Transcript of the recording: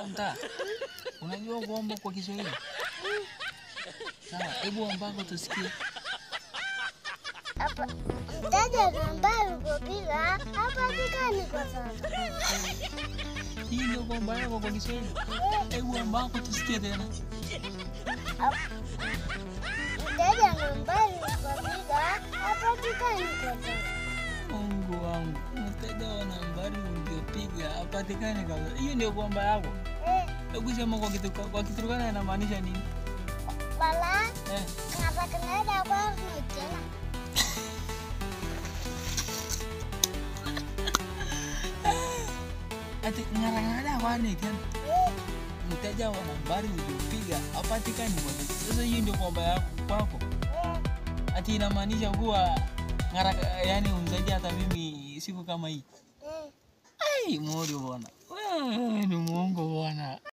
wa mtaa. Unajua kuomba kwa Kiswahili? Sawa, hebu omba tusikie. Hapa mteja nambari uliyopiga hapatikani kwa sasa. Hii ndio kuomba yako kwa Kiswahili? Hebu omba tusikie tena. Mteja nambari uliyopiga hapatikani kwa sasa. Mungu wangu, mteja wa nambari uliyopiga hapatikani kabisa. Hiyo ndio kuomba yako? Hebu sema kwa Kiturkana inamaanisha nini? Bala, ngapa kenada kwa mtena. Ati ngara kwa tena. Mteja wa nambari uliyopiga hapatikani kwa sasa. Sasa hiyo ndio kuomba yako kwako? Ati inamaanisha kuwa yani umzaidi hata mimi siku kama hii. Ai, Morio bwana. Wewe ni muongo bwana.